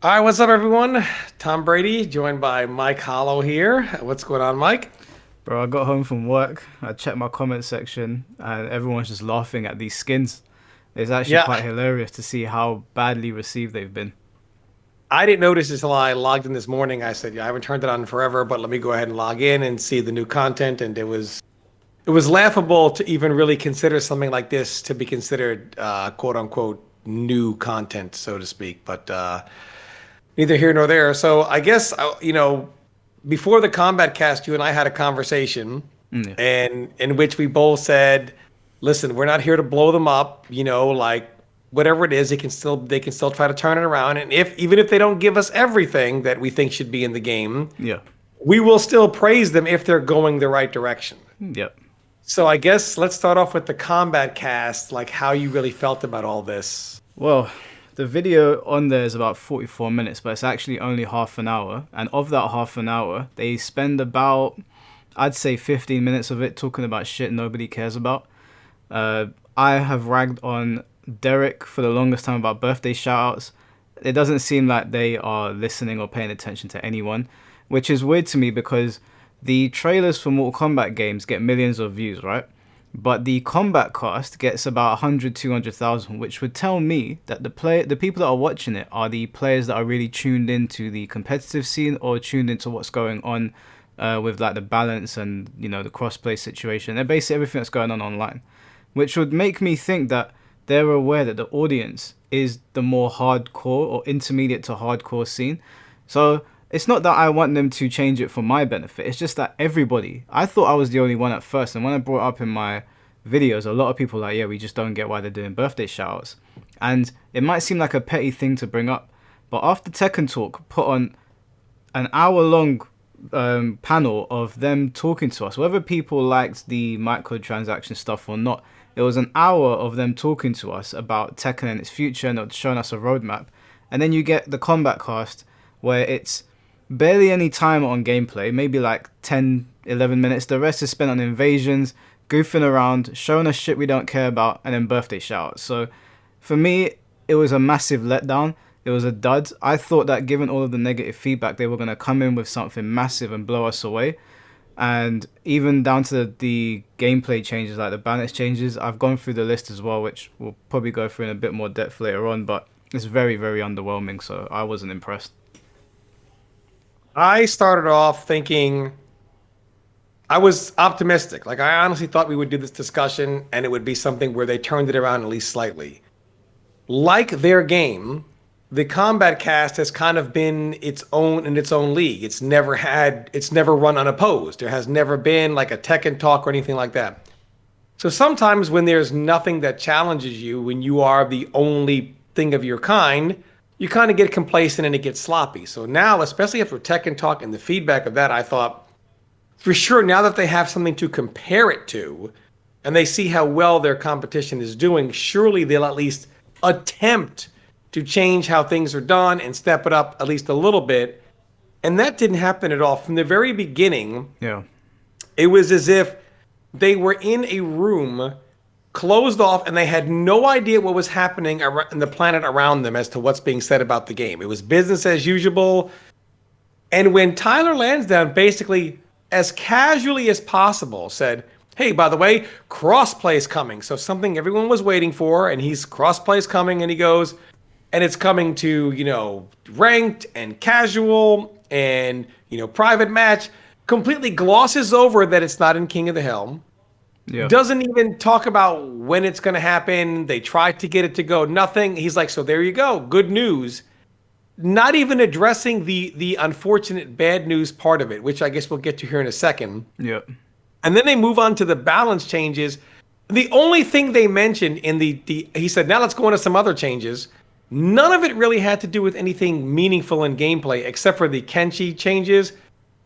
All right, what's up, everyone? Tom Brady, joined by Mike Hollow here. What's going on, Mike? Bro, I got home from work, I checked my comment section, and everyone's just laughing at these skins. It's actually Yeah, quite hilarious to see how badly received they've been. I didn't notice this until I logged in this morning. I said, "Yeah, I haven't turned it on forever, but let me go ahead and log in and see the new content." And it was laughable to even really consider something like this to be considered quote unquote new content, so to speak. But neither here nor there. So I guess before the Combat Cast, you and I had a conversation, Yeah. and in which we both said, "Listen, we're not here to blow them up. Like whatever it is, they can still try to turn it around. And if even if they don't give us everything that we think should be in the game, Yeah. we will still praise them if they're going the right direction." Yep. So I guess let's start off with the Combat Cast, like how you really felt about all this. Well, the video on there is about 44 minutes, but it's actually only half an hour. And of that half an hour, they spend about, I'd say 15 minutes of it talking about shit nobody cares about. I have ragged on Derek for the longest time about birthday shoutouts. It doesn't seem like they are listening or paying attention to anyone, which is weird to me because the trailers for Mortal Kombat games get millions of views, right? But the Kombat Cast gets about 100, 200,000, which would tell me that the people that are watching it are the players that are really tuned into the competitive scene or tuned into what's going on with like the balance and the crossplay situation and basically everything that's going on online, which would make me think that they're aware that the audience is the more hardcore or intermediate to hardcore scene. So it's not that I want them to change it for my benefit. It's just that everybody, I thought I was the only one at first. And when I brought it up in my videos, a lot of people were like, yeah, we just don't get why they're doing birthday shoutouts. And it might seem like a petty thing to bring up. But after Tekken Talk put on an hour long panel of them talking to us, whether people liked the microtransaction stuff or not, it was an hour of them talking to us about Tekken and its future and showing us a roadmap. And then you get the Combat Cast where it's barely any time on gameplay, maybe like 10, 11 minutes. The rest is spent on invasions, goofing around, showing us shit we don't care about, and then birthday shouts. So for me, it was a massive letdown. It was a dud. I thought that given all of the negative feedback, they were going to come in with something massive and blow us away. And even down to the gameplay changes, like the balance changes, I've gone through the list as well, which we'll probably go through in a bit more depth later on. But it's very, very underwhelming, so I wasn't impressed. I started off thinking I was optimistic. Like I honestly thought we would do this discussion and it would be something where they turned it around at least slightly. Like their game, the Combat Cast has kind of been its own in its own league. It's never run unopposed. There has never been like a Tekken talk or anything like that. So sometimes when there's nothing that challenges you, when you are the only thing of your kind, you kind of get complacent and it gets sloppy. So now, especially after Tekken talk and the feedback of that, I thought for sure now that they have something to compare it to and they see how well their competition is doing, surely they'll at least attempt to change how things are done and step it up at least a little bit. And that didn't happen at all. From the very beginning, Yeah. it was as if they were in a room closed off and they had no idea what was happening in the planet around them as to what's being said about the game. It was business as usual. And when Tyler Lansdowne basically, as casually as possible, said, "Hey, by the way, crossplay is coming." So something everyone was waiting for, and he's crossplay is coming, and he goes, and it's coming to, ranked and casual and, private match, completely glosses over that it's not in King of the Helm. Yeah. Doesn't even talk about when it's going to happen. They tried to get it to go, nothing. He's like, "So there you go, good news." Not even addressing the unfortunate bad news part of it, which I guess we'll get to here in a second. Yeah. And then they move on to the balance changes. The only thing they mentioned in the he said, "Now let's go into some other changes." None of it really had to do with anything meaningful in gameplay except for the Kenshi changes.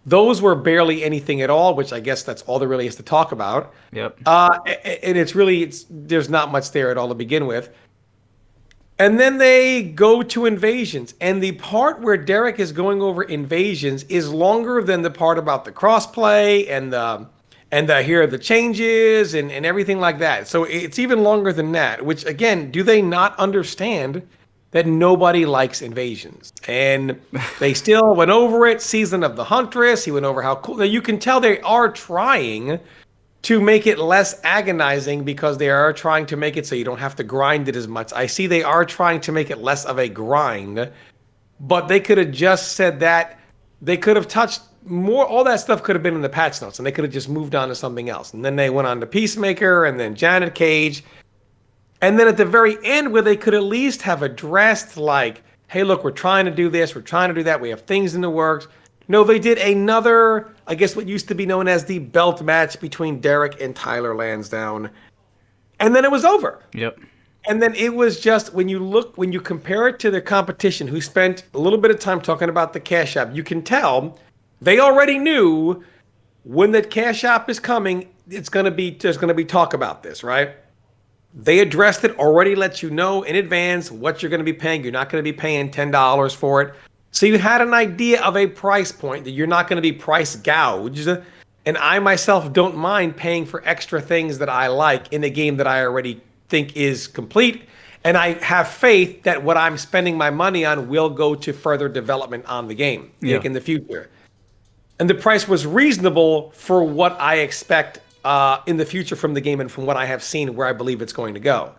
Those were barely anything at all, which I guess that's all there really is to talk about. Yep. And it's there's not much there at all to begin with. And then they go to invasions, and the part where Derek is going over invasions is longer than the part about the crossplay and here are the changes and everything like that. So it's even longer than that. Which again, do they not understand that nobody likes invasions. And they still went over it. Season of the Huntress, he went over how cool. Now you can tell they are trying to make it less agonizing because they are trying to make it so you don't have to grind it as much. I see they are trying to make it less of a grind, but they could have just said that. They could have touched more. All that stuff could have been in the patch notes, and they could have just moved on to something else. And then they went on to Peacemaker, and then Janet Cage. And then at the very end, where they could at least have addressed, like, hey, look, we're trying to do this, we're trying to do that, we have things in the works. No, they did another, I guess what used to be known as the belt match between Derek and Tyler Lansdowne. And then it was over. Yep. And then it was just, when you compare it to their competition, who spent a little bit of time talking about the cash app, you can tell they already knew when the cash app is coming, there's going to be talk about this, right? They addressed it, already let you know in advance what you're going to be paying. You're not going to be paying $10 for it. So you had an idea of a price point that you're not going to be price gouged. And I myself don't mind paying for extra things that I like in a game that I already think is complete. And I have faith that what I'm spending my money on will go to further development on the game in the future. And the price was reasonable for what I expect in the future from the game and from what I have seen where I believe it's going to go.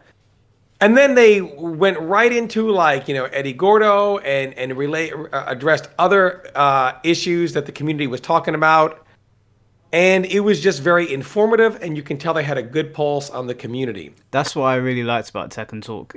And then they went right into, like, Eddie Gordo and addressed other issues that the community was talking about. And it was just very informative, and you can tell they had a good pulse on the community. That's what I really liked about Tekken Talk.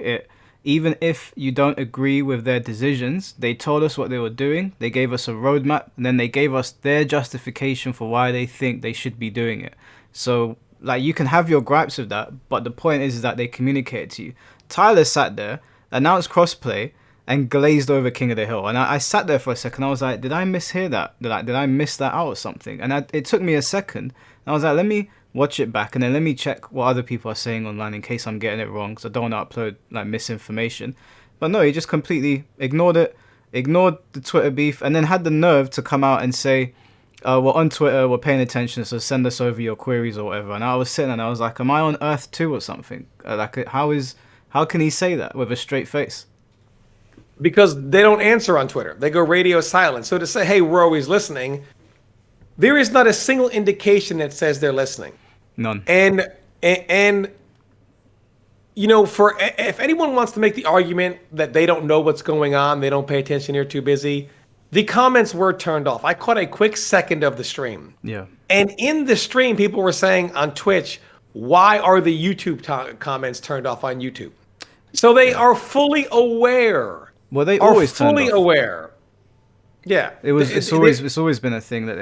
Even if you don't agree with their decisions, they told us what they were doing, they gave us a roadmap, and then they gave us their justification for why they think they should be doing it. So, like, you can have your gripes with that, but the point is that they communicate to you. Tyler sat there, announced crossplay, and glazed over King of the Hill. And I sat there for a second. I was like, did I mishear that? Did I miss that out or something? And it took me a second. And I was like, let me watch it back, and then let me check what other people are saying online in case I'm getting it wrong, because I don't want to upload, like, misinformation. But no, he just completely ignored it, ignored the Twitter beef, and then had the nerve to come out and say, we're on Twitter, we're paying attention, so send us over your queries or whatever. And I was sitting and I was like, am I on Earth 2 or something? How can he say that with a straight face? Because they don't answer on Twitter. They go radio silent. So to say, hey, we're always listening, there is not a single indication that says they're listening. None. And for if anyone wants to make the argument that they don't know what's going on, they don't pay attention, they're too busy, the comments were turned off. I caught a quick second of the stream. Yeah. And in the stream, people were saying on Twitch, why are the YouTube comments turned off on YouTube? So they are fully aware. Well, they always fully aware. Yeah, it's always been a thing that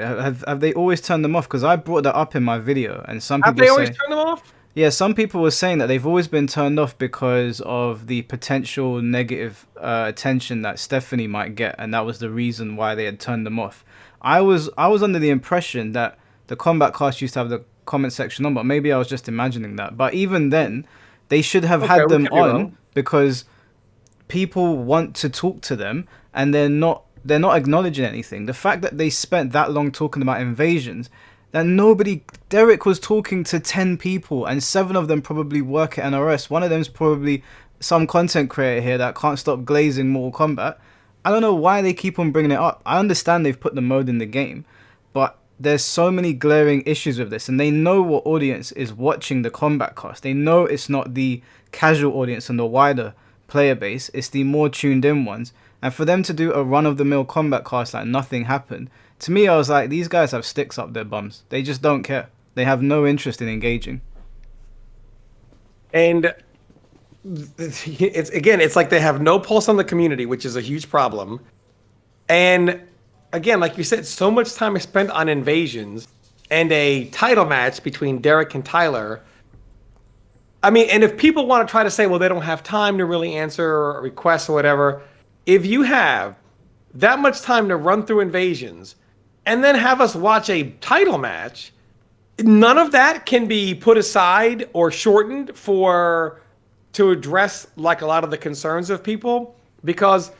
have they always turned them off? Because I brought that up in my video, and some people have they always turned them off? Yeah, some people were saying that they've always been turned off because of the potential negative attention that Stephanie might get, and that was the reason why they had turned them off. I was under the impression that the Kombat Kast used to have the comment section on, but maybe I was just imagining that. But even then, they should have had them on because people want to talk to them, and they're not acknowledging anything. The fact that they spent that long talking about invasions, that Derek was talking to 10 people, and 7 of them probably work at NRS. One of them's probably some content creator here that can't stop glazing Mortal Kombat. I don't know why they keep on bringing it up. I understand they've put the mode in the game, but there's so many glaring issues with this, and they know what audience is watching the Kombat Kast. They know it's not the casual audience and the wider player base, it's the more tuned in ones. And for them to do a run-of-the-mill Kombat Kast like nothing happened, to me, I was like, these guys have sticks up their bums. They just don't care. They have no interest in engaging. And it's like they have no pulse on the community, which is a huge problem. And again, like you said, so much time is spent on invasions and a title match between Derek and Tyler. I mean, and if people want to try to say, well, they don't have time to really answer requests or whatever, if you have that much time to run through invasions and then have us watch a title match, none of that can be put aside or shortened to address like a lot of the concerns of people. Because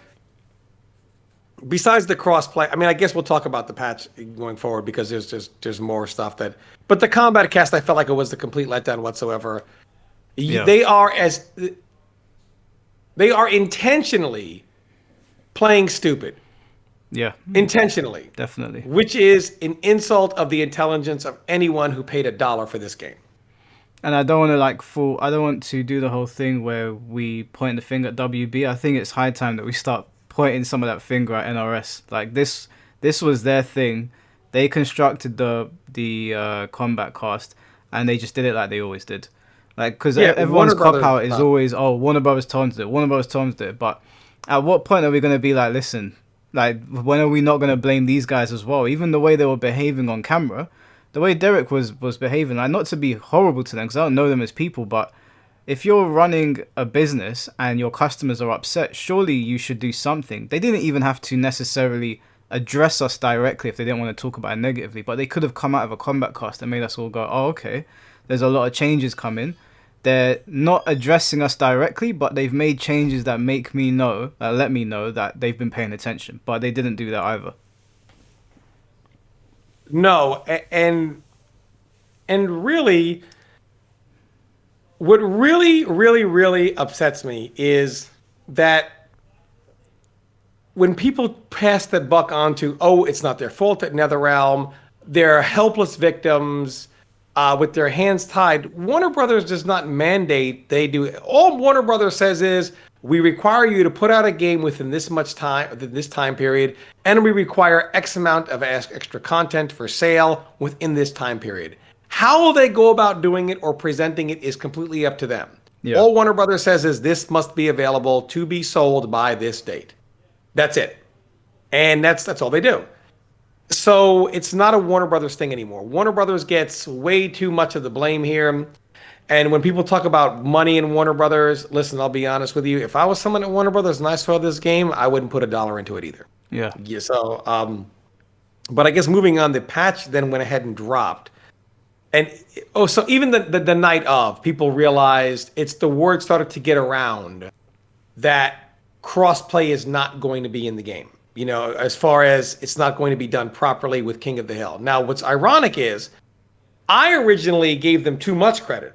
besides the crossplay, I mean, I guess we'll talk about the patch going forward because there's more stuff but the Kombat Kast, I felt like it was the complete letdown whatsoever. Yeah. They are They are intentionally playing stupid, Yeah, intentionally, definitely. which is an insult of the intelligence of anyone who paid $1 for this game. And I don't want to like fool. I don't want to do the whole thing where we point the finger at WB. I think it's high time that we start pointing some of that finger at NRS. Like this was their thing. They constructed the Kombat Cast, and they just did it like they always did. Like, because Yeah, everyone's Warner cop Brothers. out is always, oh, Warner Brothers told us it. Warner Brothers told us it. But at what point are we gonna be like, listen, like, when are we not gonna blame these guys as well? Even the way they were behaving on camera, the way Derek was behaving, like, not to be horrible to them because I don't know them as people, but if you're running a business and your customers are upset, surely you should do something. They didn't even have to necessarily address us directly if they didn't want to talk about it negatively, but they could have come out of a Kombat Cast and made us all go, oh, okay, there's a lot of changes coming. They're not addressing us directly, but they've made changes that make me know, let me know that they've been paying attention. But they didn't do that either. No, and really, what really upsets me is that when people pass the buck on to, oh, it's not their fault at NetherRealm, they're helpless victims with their hands tied. Warner Brothers does not mandate they do it. All Warner Brothers says is, we require you to put out a game within this much time, within this time period, and we require X amount of extra content for sale within this time period. How will they go about doing it or presenting it is completely up to them. Yeah. All Warner Brothers says is this must be available to be sold by this date. That's it. And that's all they do. So it's not a Warner Brothers thing anymore. Warner Brothers gets way too much of the blame here. And when people talk about money in Warner Brothers, listen, I'll be honest with you. If I was someone at Warner Brothers and I saw this game, I wouldn't put $1 into it either. Yeah. Yeah. So, but I guess moving on, the patch then went ahead and dropped. And so even the night of, people realized the word started to get around that crossplay is not going to be in the game. You know, as far as it's not going to be done properly with King of the Hill. Now, what's ironic is I originally gave them too much credit.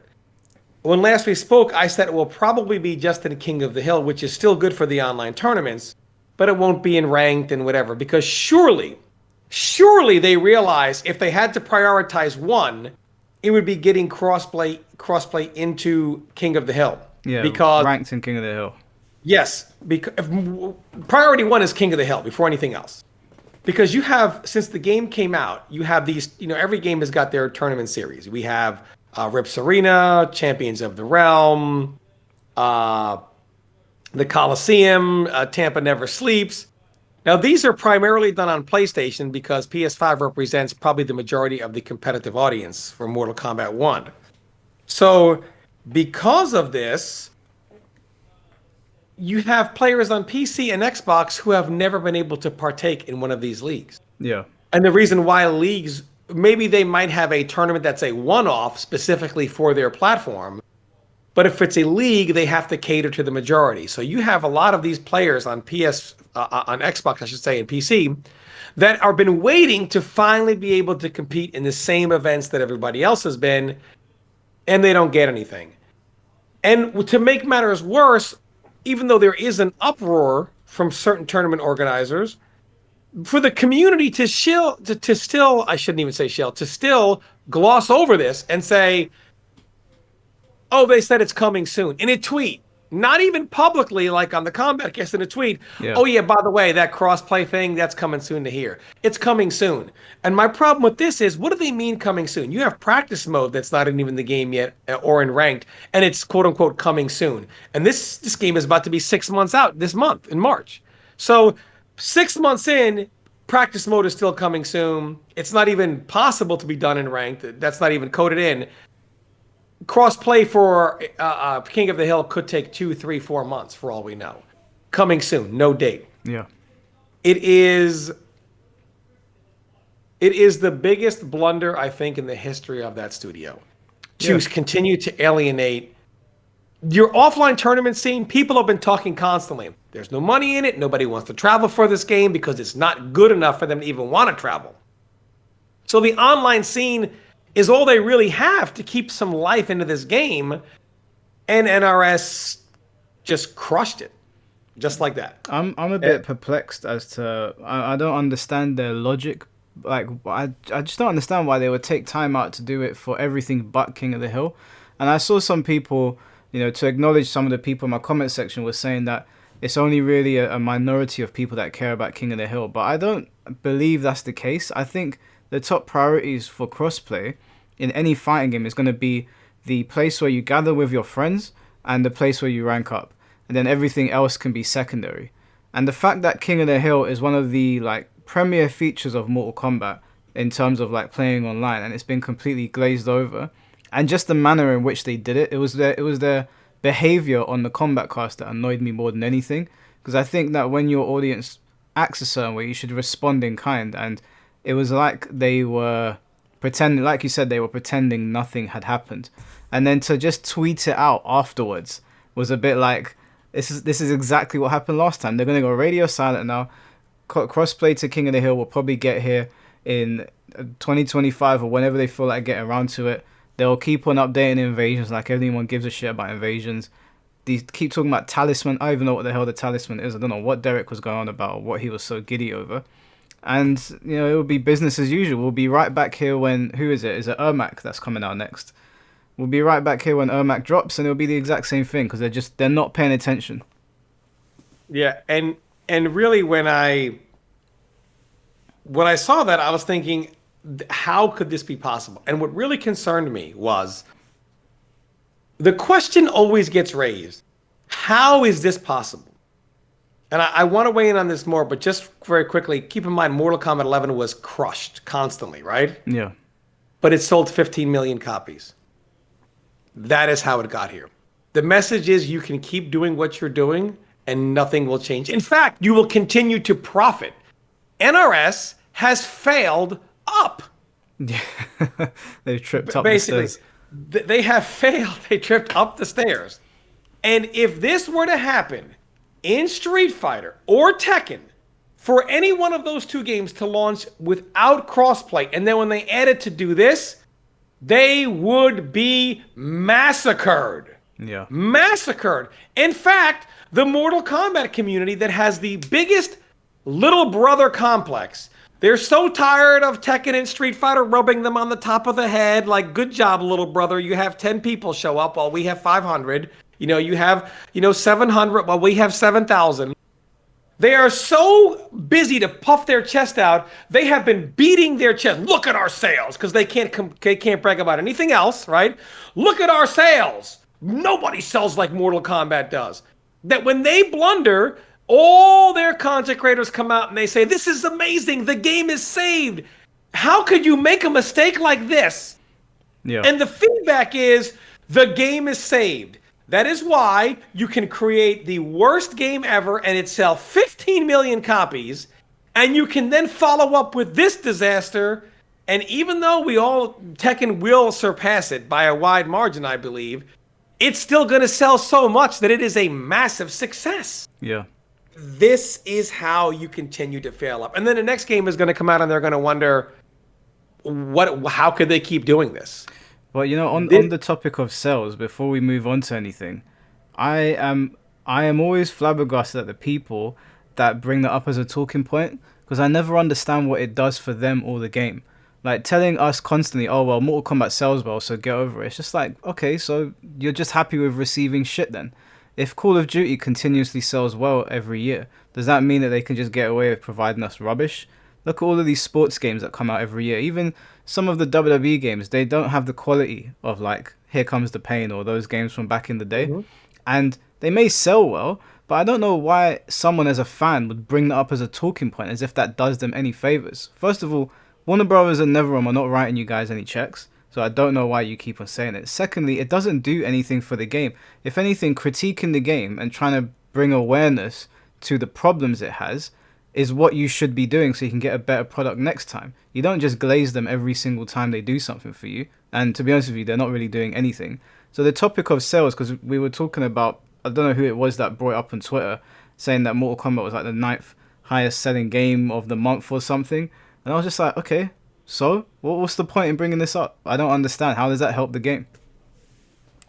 When last we spoke, I said it will probably be just in King of the Hill, which is still good for the online tournaments, but it won't be in ranked and whatever. Because surely they realize if they had to prioritize one, it would be getting crossplay into King of the Hill. Yeah. Because ranked in King of the Hill. yes, because priority one is King of the Hill before anything else. Because you have, since the game came out, you have these, you know, every game has got their tournament series. We have Rips Arena, Champions of the Realm, the Coliseum, Tampa Never Sleeps. Now, these are primarily done on PlayStation because PS5 represents probably the majority of the competitive audience for Mortal Kombat 1. So, because of this, you have players on PC and Xbox who have never been able to partake in one of these leagues. Yeah. And the reason why leagues, maybe they might have a tournament that's a one-off specifically for their platform, but if it's a league, they have to cater to the majority. So you have a lot of these players on on Xbox, I should say, and PC, that are been waiting to finally be able to compete in the same events that everybody else has been, and they don't get anything. And to make matters worse, even though there is an uproar from certain tournament organizers, for the community to still, I shouldn't even say shill, to still gloss over this and say, oh, they said it's coming soon. In a tweet, not even publicly like on the Kombat Kast, in a tweet, Yeah. oh yeah, by the way, that crossplay thing, that's coming soon to here. It's coming soon. And my problem with this is, what do they mean coming soon? You have practice mode that's not even in the game yet or in ranked, and it's quote unquote coming soon. And this game is about to be 6 months out this month in March. So 6 months in, practice mode is still coming soon. It's not even possible to be done in ranked. That's not even coded in. Cross-play for King of the Hill could take 2, 3, 4 months for all we know. Coming soon, no date. Yeah. It is the biggest blunder, I think, in the history of that studio. To continue to alienate your offline tournament scene. People have been talking constantly. There's no money in it. Nobody wants to travel for this game because it's not good enough for them to even want to travel. So the online scene is all they really have to keep some life into this game. And NRS just crushed it, just like that. I'm a Eh, bit perplexed as to I don't understand their logic. Like I just don't understand why they would take time out to do it for everything but King of the Hill. And I saw some people, to acknowledge some of the people in my comment section was saying that it's only really a minority of people that care about King of the Hill. But I don't believe that's the case. I think the top priorities for crossplay in any fighting game is going to be the place where you gather with your friends and the place where you rank up, and then everything else can be secondary. And the fact that King of the Hill is one of the like premier features of Mortal Kombat in terms of like playing online, and it's been completely glazed over, and just the manner in which they did it, it was their behavior on the Kombat Cast that annoyed me more than anything, because I think that when your audience acts a certain way, you should respond in kind, and it was like they were pretending, like you said, they were pretending nothing had happened, and then to just tweet it out afterwards was a bit like, this is exactly what happened last time. They're gonna go radio silent now. Crossplay to King of the Hill will probably get here in 2025 or whenever they feel like getting around to it. They'll keep on updating invasions like everyone gives a shit about invasions. These keep talking about talisman. I don't even know what the hell the talisman is. I don't know what Derek was going on about or what he was so giddy over. And it will be business as usual. We'll be right back here when, who is it? Is it Ermac that's coming out next? We'll be right back here when Ermac drops, and it'll be the exact same thing because they're not paying attention. Yeah, and really, when I saw that, I was thinking, how could this be possible? And what really concerned me was the question always gets raised: how is this possible? And I want to weigh in on this more, but just very quickly, keep in mind, Mortal Kombat 11 was crushed constantly, right? Yeah. But it sold 15 million copies. That is how it got here. The message is you can keep doing what you're doing and nothing will change. In fact, you will continue to profit. NRS has failed up. Yeah. They've tripped up Basically, the stairs. they have failed. They tripped up the stairs. And if this were to happen in Street Fighter or Tekken, for any one of those two games to launch without crossplay, and then when they added to do this, they would be massacred. Yeah. Massacred. In fact, the Mortal Kombat community that has the biggest little brother complex, they're so tired of Tekken and Street Fighter rubbing them on the top of the head like, good job, little brother. You have 10 people show up while we have 500. You have, 700 while we have 7,000. They are so busy to puff their chest out, they have been beating their chest. Look at our sales, because they can't brag about anything else, right? Look at our sales. Nobody sells like Mortal Kombat does. That when they blunder, all their content creators come out and they say, this is amazing, the game is saved. How could you make a mistake like this? Yeah. And the feedback is, the game is saved. That is why you can create the worst game ever and it sell 15 million copies, and you can then follow up with this disaster, and even though Tekken will surpass it by a wide margin, I believe, it's still going to sell so much that it is a massive success. Yeah. This is how you continue to fail up. And then the next game is going to come out and they're going to wonder, how could they keep doing this? Well, on the topic of sales, before we move on to anything, I am always flabbergasted at the people that bring that up as a talking point, because I never understand what it does for them or the game. Like telling us constantly, oh well, Mortal Kombat sells well, so get over it. It's just like, okay, so you're just happy with receiving shit then. If Call of Duty continuously sells well every year, does that mean that they can just get away with providing us rubbish? Look at all of these sports games that come out every year. Even some of the WWE games, they don't have the quality of like Here Comes the Pain or those games from back in the day. Mm-hmm. And they may sell well, but I don't know why someone as a fan would bring that up as a talking point, as if that does them any favors. First of all, Warner Brothers and NetherRealm are not writing you guys any checks, so I don't know why you keep on saying it. Secondly, it doesn't do anything for the game. If anything, critiquing the game and trying to bring awareness to the problems it has is what you should be doing so you can get a better product next time. You don't just glaze them every single time they do something for you. And to be honest with you, they're not really doing anything. So the topic of sales, because we were talking about, I don't know who it was that brought it up on Twitter, saying that Mortal Kombat was like the 9th highest selling game of the month or something. And I was just like, okay, so what's the point in bringing this up? I don't understand. How does that help the game?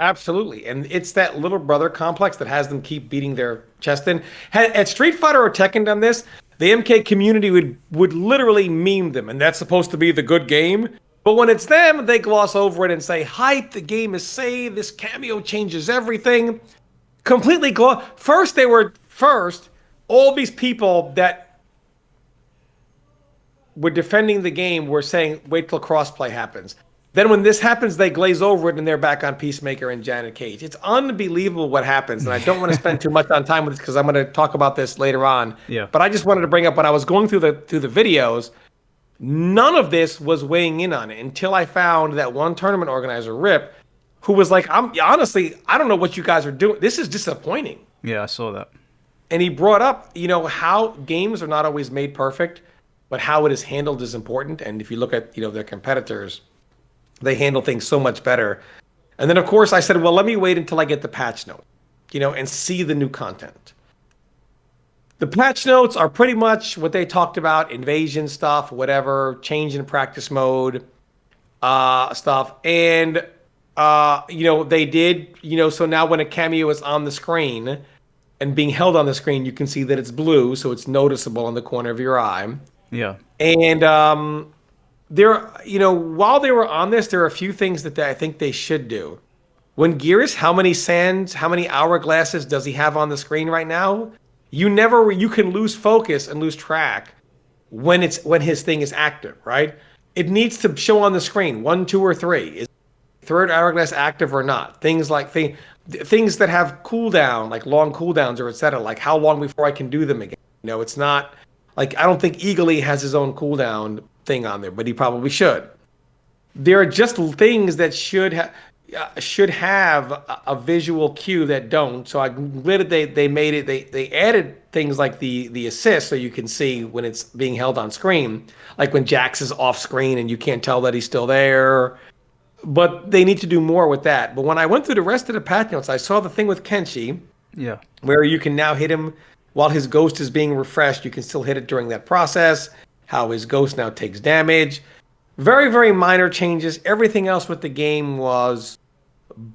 Absolutely. And it's that little brother complex that has them keep beating their chest in. Had Street Fighter or Tekken done this, the MK community would literally meme them, and that's supposed to be the good game. But when it's them, they gloss over it and say, hype, the game is saved, this cameo changes everything. Completely first, all these people that were defending the game were saying, wait till crossplay happens. Then when this happens, they glaze over it and they're back on Peacemaker and Janet Cage. It's unbelievable what happens, and I don't want to spend too much on time with this because I'm going to talk about this later on. Yeah. But I just wanted to bring up when I was going through the videos, none of this was weighing in on it until I found that one tournament organizer, Rip, who was like, honestly, I don't know what you guys are doing. This is disappointing. Yeah, I saw that. And he brought up, how games are not always made perfect, but how it is handled is important. And if you look at, their competitors, they handle things so much better. And then, of course, I said, well, let me wait until I get the patch note, and see the new content. The patch notes are pretty much what they talked about, invasion stuff, whatever, change in practice mode stuff. And, they did, so now when a cameo is on the screen and being held on the screen, you can see that it's blue, so it's noticeable in the corner of your eye. Yeah. And while they were on this, there are a few things that I think they should do. When Gears, how many hourglasses does he have on the screen right now? You can lose focus and lose track when his thing is active, right? It needs to show on the screen 1, 2, or 3. Is third hourglass active or not? Things that have cooldown, like long cooldowns or etc. Like how long before I can do them again? It's not like I don't think Eagly has his own cooldown thing on there, but he probably should. There are just things that should have a visual cue that don't. So I'm glad that they made it. They added things like the assist so you can see when it's being held on screen, like when Jax is off screen and you can't tell that he's still there. But they need to do more with that. But when I went through the rest of the patch notes, I saw the thing with Kenshi, where you can now hit him while his ghost is being refreshed. You can still hit it during that process. How his ghost now takes damage. Very, very minor changes. Everything else with the game was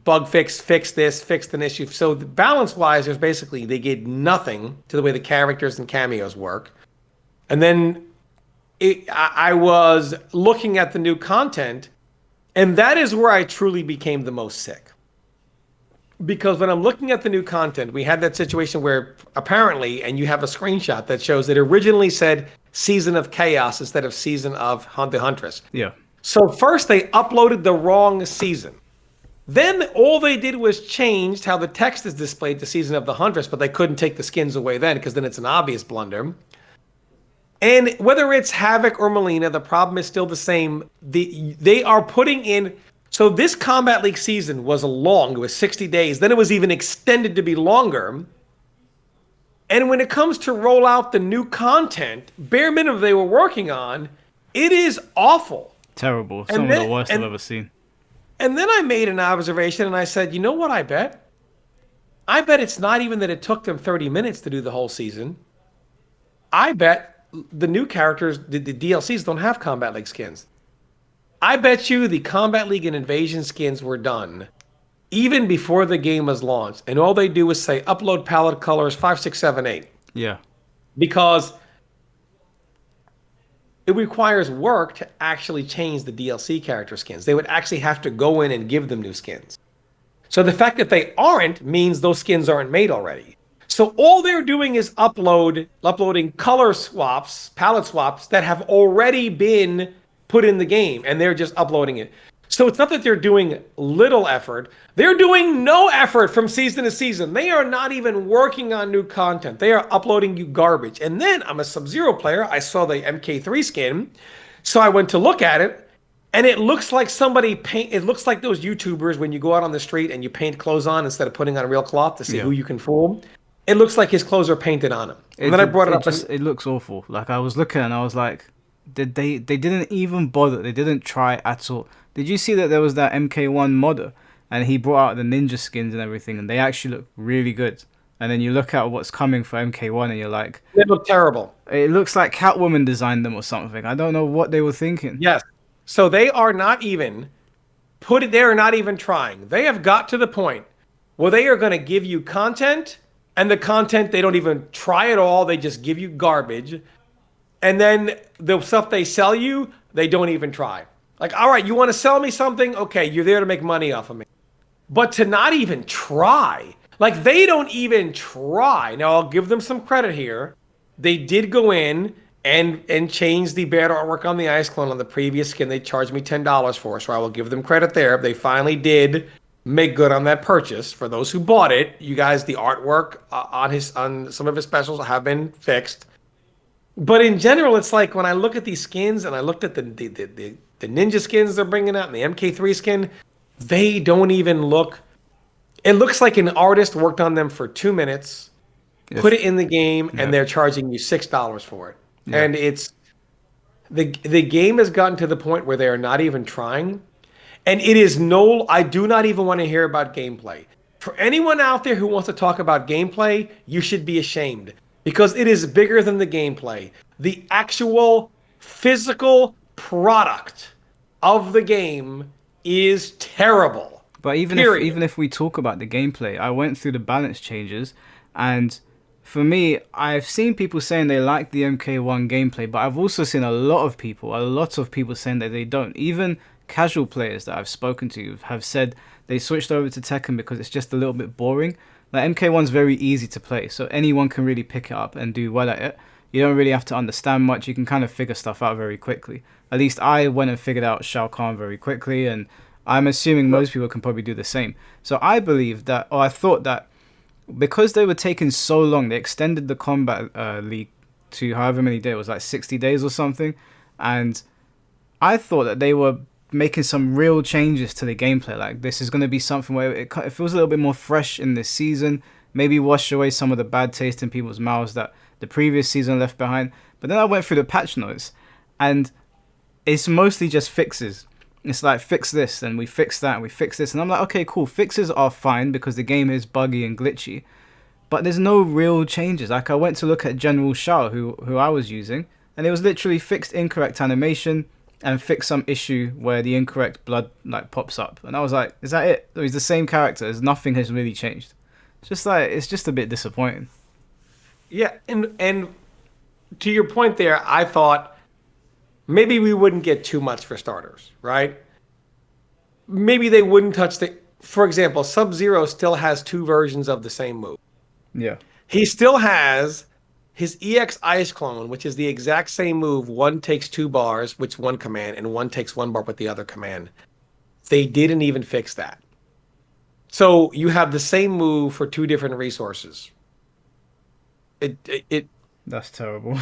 bug fix this, fixed an issue. So balance-wise, they did nothing to the way the characters and cameos work. And then I was looking at the new content, and that is where I truly became the most sick. Because when I'm looking at the new content, we had that situation where apparently, and you have a screenshot that shows it originally said Season of Chaos instead of Season of the Huntress. Yeah. So first they uploaded the wrong season. Then all they did was changed how the text is displayed to Season of the Huntress, but they couldn't take the skins away then because then it's an obvious blunder. And whether it's Havoc or Melina, the problem is still the same. They are putting in... So this Kombat League season was long. It was 60 days. Then it was even extended to be longer. And when it comes to roll out the new content, bare minimum they were working on, it is awful. Terrible. Some of the worst I've ever seen. And then I made an observation and I said, you know what I bet? I bet it's not even that it took them 30 minutes to do the whole season. I bet the new characters, the DLCs don't have Kombat League skins. I bet you the Kombat League and Invasion skins were done even before the game was launched. And all they do is say, upload palette colors 5, 6, 7, 8. Yeah. Because it requires work to actually change the DLC character skins. They would actually have to go in and give them new skins. So the fact that they aren't means those skins aren't made already. So all they're doing is uploading color swaps, palette swaps that have already been put in the game, and they're just uploading it. So it's not that they're doing little effort. They're doing no effort from season to season. They are not even working on new content. They are uploading you garbage. And then I'm a Sub-Zero player. I saw the MK3 skin. So I went to look at it, and it looks like it looks like those YouTubers when you go out on the street and you paint clothes on instead of putting on real cloth to see who you can fool. It looks like his clothes are painted on him. And then I brought it up. It looks awful. Like I was looking and I was like, they didn't even bother. They didn't try at all. Did you see that there was that MK1 modder and he brought out the ninja skins and everything and they actually look really good. And then you look at what's coming for MK1 and you're like... They look terrible. It looks like Catwoman designed them or something. I don't know what they were thinking. Yes. So they are not even put it there, not even trying. They have got to the point where they are going to give you content, and the content they don't even try at all. They just give you garbage. And then the stuff they sell you, they don't even try. Like, all right, you want to sell me something? Okay, you're there to make money off of me. But to not even try, like they don't even try. Now I'll give them some credit here. They did go in and change the bad artwork on the ice clone on the previous skin. They charged me $10 for, so I will give them credit there. They finally did make good on that purchase. For those who bought it, you guys, the artwork on some of his specials have been fixed. But in general, it's like when I look at these skins and I looked at the ninja skins they're bringing out and the MK3 skin, they don't even look. It looks like an artist worked on them for 2 minutes, put it in the game, and they're charging you $6 for it. Yeah. And it's the game has gotten to the point where they are not even trying. And it is I do not even want to hear about gameplay. For anyone out there who wants to talk about gameplay, you should be ashamed. Because it is bigger than the gameplay. The actual physical product of the game is terrible. But even if we talk about the gameplay, I went through the balance changes, and for me, I've seen people saying they like the MK1 gameplay, but I've also seen a lot of people saying that they don't. Even casual players that I've spoken to have said they switched over to Tekken because it's just a little bit boring. Like MK1's very easy to play, so anyone can really pick it up and do well at it. You don't really have to understand much. You can kind of figure stuff out very quickly. At least I went and figured out Shao Kahn very quickly, and I'm assuming most people can probably do the same. So I believe that, or I thought that, because they were taking so long, they extended the combat league to however many days, it was like 60 days or something, and I thought that they were making some real changes to the gameplay. Like, this is going to be something where it feels a little bit more fresh in this season, maybe wash away some of the bad taste in people's mouths that the previous season left behind. But then I went through the patch notes, and it's mostly just fixes. It's like, fix this, and we fix that, and we fix this, and I'm like, okay, cool, fixes are fine because the game is buggy and glitchy, but there's no real changes. Like, I went to look at General Shao, who I was using, and it was literally fixed incorrect animation and fix some issue where the incorrect blood like pops up, and I was like, is that it? He's the same character. Nothing has really changed. It's just a bit disappointing. Yeah, and to your point there, I thought maybe we wouldn't get too much for starters, right? Maybe they wouldn't touch for example, Sub-Zero still has 2 versions of the same move. Yeah. He still has his EX Ice Clone, which is the exact same move. One takes 2 bars, which one command, and one takes 1 bar with the other command. They didn't even fix that. So you have the same move for 2 different resources. That's terrible.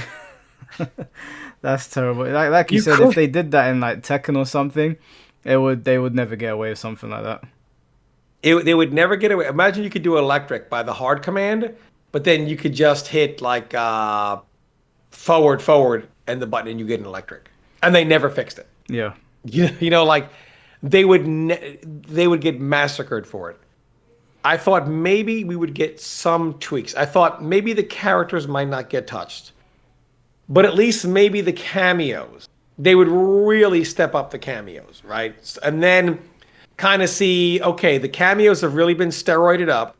That's terrible. Like you said, if they did that in like Tekken or something, they would never get away with something like that. They would never get away. Imagine you could do electric by the hard command, but then you could just hit like forward and the button and you get an electric. And they never fixed it. Yeah. You know, like they would get massacred for it. I thought maybe we would get some tweaks. I thought maybe the characters might not get touched, but at least maybe the cameos. They would really step up the cameos, right? And then kind of see, okay, the cameos have really been steroided up.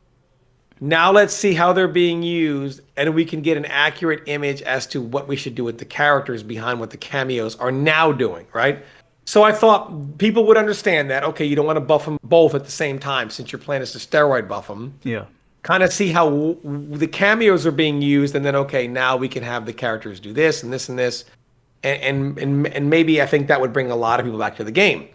Now let's see how they're being used, and we can get an accurate image as to what we should do with the characters behind what the cameos are now doing, right? So I thought people would understand that, okay, you don't want to buff them both at the same time since your plan is to steroid buff them. Yeah. Kind of see how the cameos are being used, and then, okay, now we can have the characters do this and this and this. And maybe I think that would bring a lot of people back to the game.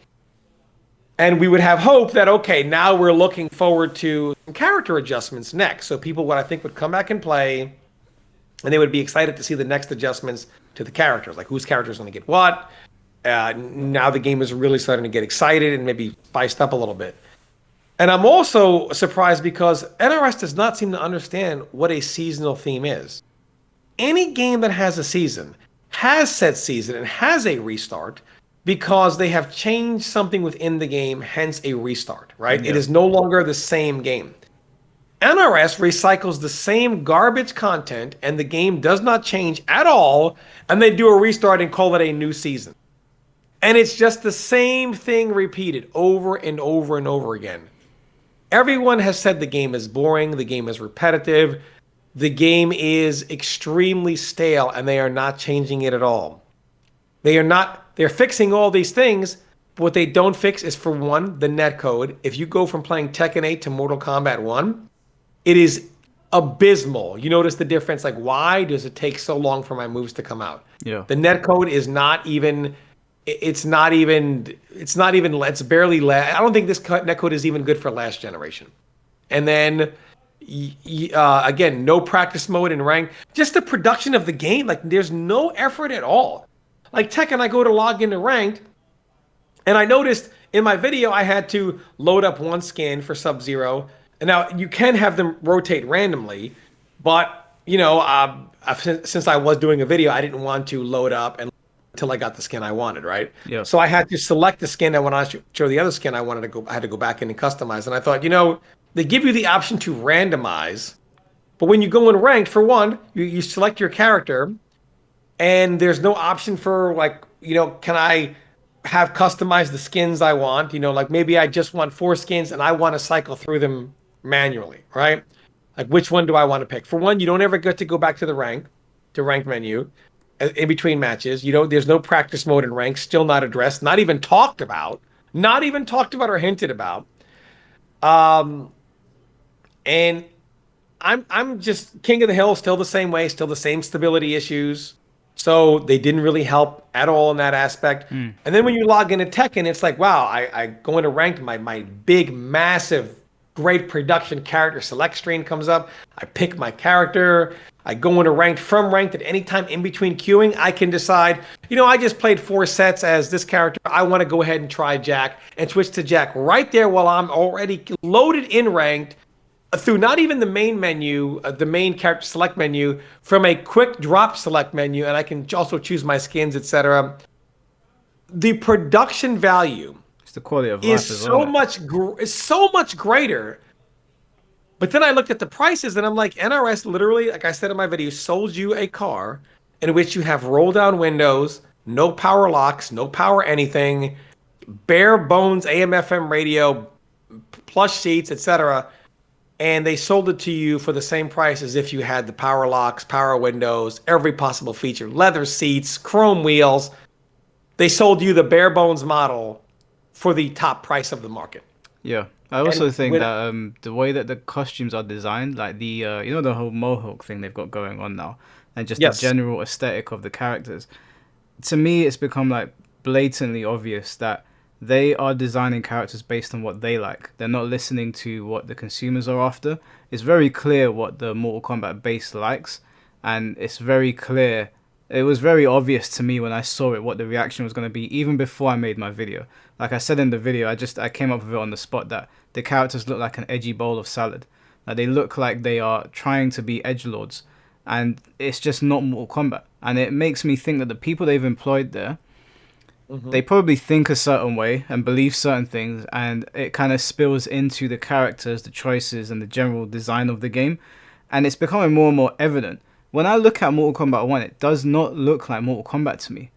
And we would have hope that, okay, now we're looking forward to character adjustments next. So people, what I think, would come back and play, and they would be excited to see the next adjustments to the characters, like whose character is going to get what. Now the game is really starting to get excited and maybe spiced up a little bit. And I'm also surprised because NRS does not seem to understand what a seasonal theme is. Any game that has a season has said season and has a restart because they have changed something within the game, hence a restart, right? Yeah. It is no longer the same game. NRS recycles the same garbage content and the game does not change at all, and they do a restart and call it a new season. And it's just the same thing repeated over and over and over again. Everyone has said the game is boring, the game is repetitive, the game is extremely stale, and they are not changing it at all. They're fixing all these things, but what they don't fix is, for one, the netcode. If you go from playing Tekken 8 to Mortal Kombat 1, it is abysmal. You notice the difference, like, why does it take so long for my moves to come out? Yeah. The netcode is not even, it's barely, I don't think this netcode is even good for last generation. And then, again, no practice mode in rank. Just the production of the game, like, there's no effort at all. Like Tekken, I go to log into ranked, and I noticed in my video I had to load up one skin for Sub-Zero. And now you can have them rotate randomly, but since I was doing a video, I didn't want to load up until I got the skin I wanted, right? Yeah. So I had to select the skin, and when I show the other skin I wanted to go, I had to go back in and customize. And I thought, they give you the option to randomize, but when you go in ranked, for one, you select your character, and there's no option for, like, can I have customized the skins I want? Like, maybe I just want 4 skins and I want to cycle through them manually, right? Like, which one do I want to pick? For one, you don't ever get to go back to the ranked menu in between matches. There's no practice mode in rank, still not addressed, not even talked about or hinted about. And I'm just King of the Hill, still the same way, still the same stability issues. So they didn't really help at all in that aspect. And then when you log into Tekken, it's like, wow, I go into ranked, my big, massive, great production character select screen comes up. I pick my character. I go into ranked. From ranked, at any time in between queuing, I can decide, I just played 4 sets as this character. I want to go ahead and try Jack and switch to Jack right there while I'm already loaded in ranked, through not even the main menu, the main character select menu, from a quick drop select menu, and I can also choose my skins, etc. The production value It's the quality of life is as so well. much greater. But then I looked at the prices, and I'm like, NRS literally, like I said in my video, sold you a car in which you have roll down windows, no power locks, no power anything, bare bones AM/FM radio, plush seats, etc. And they sold it to you for the same price as if you had the power locks, power windows, every possible feature, leather seats, chrome wheels. They sold you the bare bones model for the top price of the market. Yeah. I also And think with- that the way that the costumes are designed, like the the whole mohawk thing they've got going on now, and just Yes. the general aesthetic of the characters, to me it's become like blatantly obvious that they are designing characters based on what they like. They're not listening to what the consumers are after. It's very clear what the Mortal Kombat base likes, and it's very clear. It was very obvious to me when I saw it what the reaction was going to be, even before I made my video. Like I said in the video, I came up with it on the spot that the characters look like an edgy bowl of salad. Like they look like they are trying to be edgelords, and it's just not Mortal Kombat. And it makes me think that the people they've employed there, they probably think a certain way and believe certain things, and it kind of spills into the characters, the choices, and the general design of the game. And it's becoming more and more evident. When I look at Mortal Kombat 1, it does not look like Mortal Kombat to me.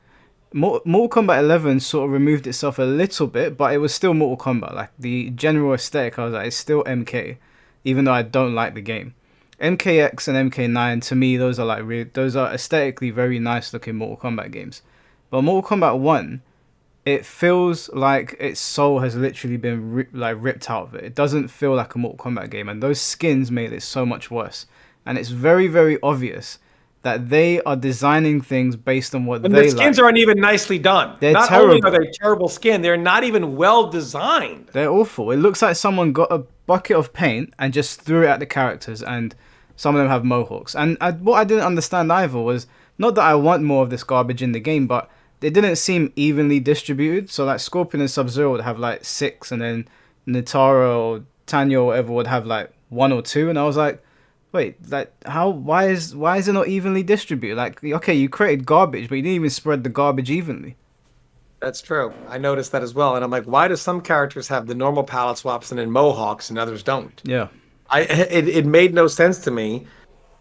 Mortal Kombat 11 sort of removed itself a little bit, but it was still Mortal Kombat. Like the general aesthetic, I was like, it's still MK, even though I don't like the game. MKX and MK9, to me, those are aesthetically very nice looking Mortal Kombat games. But Mortal Kombat 1, it feels like its soul has literally been ripped out of it. It doesn't feel like a Mortal Kombat game, and those skins made it so much worse. And it's very, very obvious that they are designing things based on what And they the skins like. aren't even nicely done. They're Not only terrible. are they terrible skin, they're not even well designed. They're awful. It looks like someone got a bucket of paint and just threw it at the characters, and some of them have mohawks. And what I didn't understand either was, not that I want more of this garbage in the game, but they didn't seem evenly distributed. So like Scorpion and Sub-Zero would have like 6, and then Nitara or Tanya or whatever would have like 1 or 2, and I was like, wait, like why is it not evenly distributed? Like, okay, you created garbage, but you didn't even spread the garbage evenly. That's true. I noticed that as well. And I'm like, why do some characters have the normal palette swaps and then mohawks and others don't? Yeah. It made no sense to me.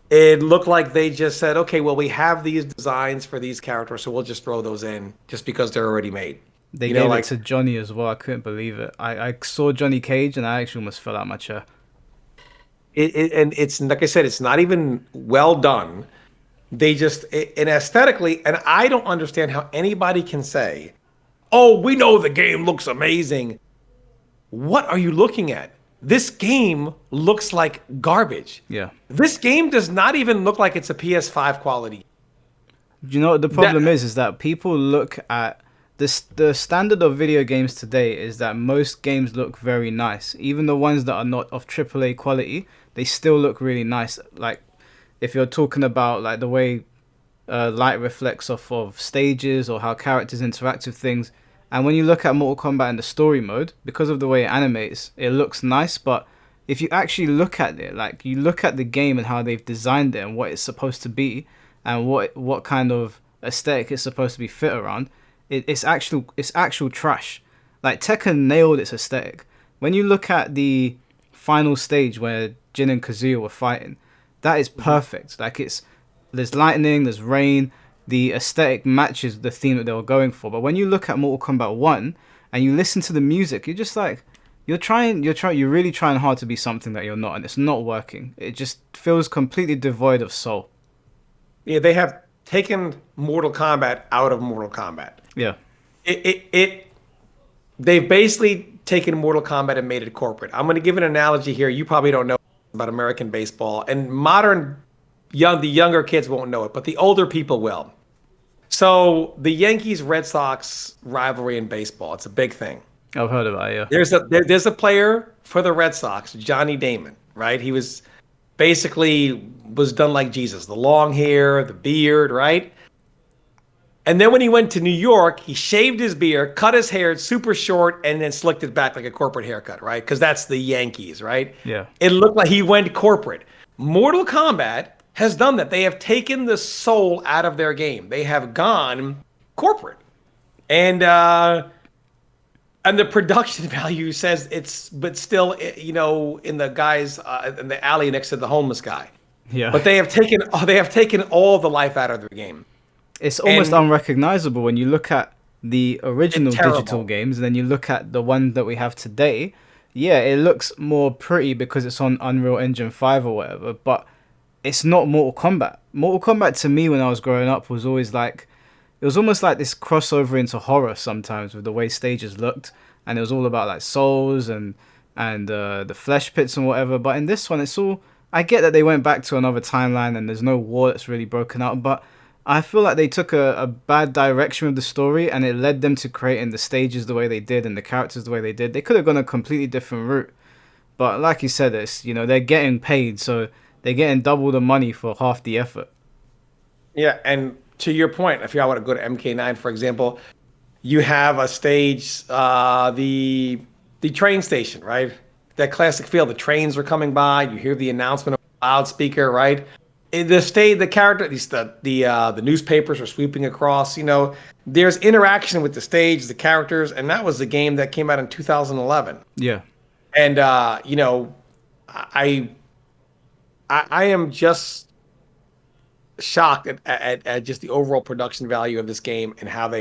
It looked like they just said, okay, well, we have these designs for these characters, so we'll just throw those in just because they're already made. They You know, gave it like to Johnny as well. I couldn't believe it. I saw Johnny Cage and I actually almost fell out my chair. and it's like I said, it's not even well done. They just and aesthetically, and I don't understand how anybody can say, "Oh, we know the game looks amazing." What are you looking at? This game looks like garbage. Yeah. This game does not even look like it's a PS5 quality. You know what the That problem is that people look at this. The standard of video games today is that most games look very nice. Even the ones that are not of AAA quality, they still look really nice. Like if you're talking about like the way light reflects off of stages or how characters interact with things. And when you look at Mortal Kombat in the story mode, because of the way it animates, it looks nice. But if you actually look at it, like you look at the game and how they've designed it and what it's supposed to be, and what kind of aesthetic it's supposed to be fit around, it's actual trash. Like Tekken nailed its aesthetic. When you look at the final stage where Jin and Kazuya were fighting, that is perfect. Like there's lightning, there's rain. The aesthetic matches the theme that they were going for. But when you look at Mortal Kombat 1 and you listen to the music, you're just like, you're really trying hard to be something that you're not, and it's not working. It just feels completely devoid of soul. Yeah, they have taken Mortal Kombat out of Mortal Kombat. Yeah. They've basically taken Mortal Kombat and made it corporate. I'm going to give an analogy here. You probably don't know about American baseball, and the younger kids won't know it, but the older people will. So the Yankees Red Sox rivalry in baseball, it's a big thing. I've heard about it, yeah. There's a player for the Red Sox, Johnny Damon, right? He was done like Jesus, the long hair, the beard, right? And then when he went to New York, he shaved his beard, cut his hair super short, and then slicked it back like a corporate haircut, right? Because that's the Yankees, right? Yeah. It looked like he went corporate. Mortal Kombat has done that. They have taken the soul out of their game. They have gone corporate. And the production value says but still, in the guys in the alley next to the homeless guy. Yeah. But they have taken all the life out of their game. It's almost And unrecognizable when you look at the original it's terrible. digital games and then you look at the one that we have today. Yeah, it looks more pretty because it's on Unreal Engine 5 or whatever, but it's not Mortal Kombat. Mortal Kombat to me when I was growing up was always like, it was almost like this crossover into horror sometimes with the way stages looked, and it was all about like souls and the flesh pits and whatever. But in this one, it's all, I get that they went back to another timeline and there's no war that's really broken out, but I feel like they took a bad direction with the story and it led them to creating the stages the way they did and the characters the way they did. They could have gone a completely different route. But like you said, they're getting paid, so they're getting double the money for half the effort. Yeah, and to your point, if you want to go to MK9, for example, you have a stage, the train station, right? That classic feel. The trains are coming by. You hear the announcement of a loudspeaker, right? The character, at least the newspapers are sweeping across. There's interaction with the stage, the characters, and that was the game that came out in 2011. Yeah. And I am just shocked at just the overall production value of this game and how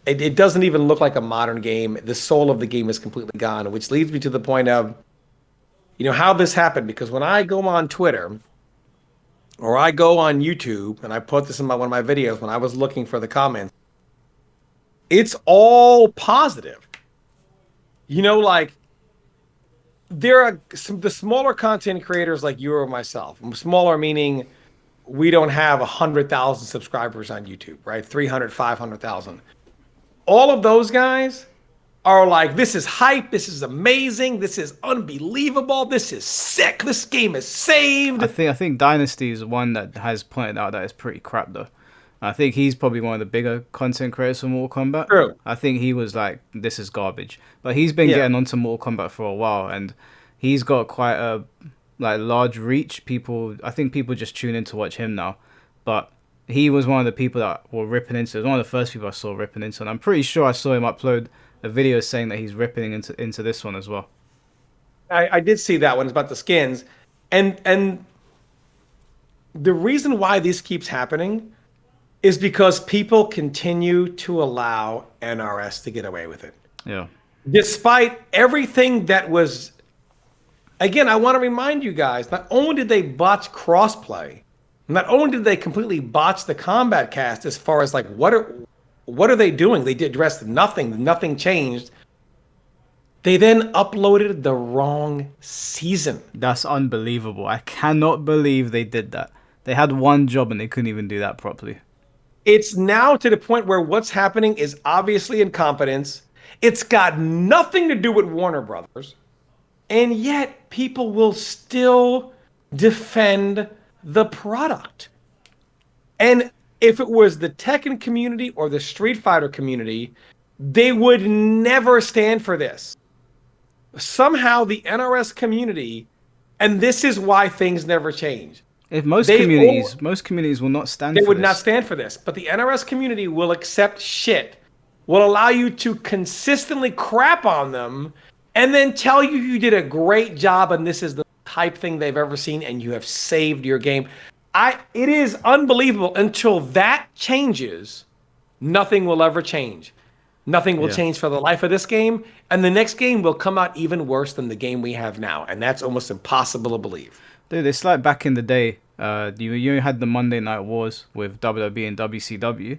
it doesn't even look like a modern game. The soul of the game is completely gone, which leads me to the point of, how this happened. Because when I go on Twitter or I go on YouTube, and I put this in one of my videos when I was looking for the comments, it's all positive. Like there are the smaller content creators like you or myself. Smaller meaning we don't have 100,000 subscribers on YouTube, right? 300, 500,000. All of those guys are like, this is hype, this is amazing, this is unbelievable, this is sick, this game is saved. I think Dynasty is one that has pointed out that it's pretty crap though. I think he's probably one of the bigger content creators for Mortal Kombat. True. I think he was like, this is garbage. But he's been getting onto Mortal Kombat for a while, and he's got quite a large reach. I think people just tune in to watch him now. But he was one of the people that were ripping into. It was one of the first people I saw ripping into, and I'm pretty sure I saw him upload a video saying that he's ripping into this one as well. I did see that one. It's about the skins, and the reason why this keeps happening is because people continue to allow NRS to get away with it. Yeah. Despite everything that was, again, I want to remind you guys, not only did they botch crossplay, not only did they completely botch the Kombat Cast as far as like what are they doing? They did address nothing changed. They then uploaded the wrong season. That's unbelievable. I cannot believe they did that. They had one job and they couldn't even do that properly. It's now to the point where what's happening is obviously incompetence. It's got nothing to do with Warner Brothers. And yet people will still defend the product. And if it was the Tekken community or the Street Fighter community, they would never stand for this. Somehow the NRS community, and this is why things never change. If most communities will not stand for this. They would not stand for this. But the NRS community will accept shit, will allow you to consistently crap on them, and then tell you you did a great job and this is the type thing they've ever seen and you have saved your game. It is unbelievable. Until that changes, nothing will ever change. Nothing will change for the life of this game, and the next game will come out even worse than the game we have now, and that's almost impossible to believe. Dude, it's like back in the day, you had the Monday Night Wars with WWE and WCW,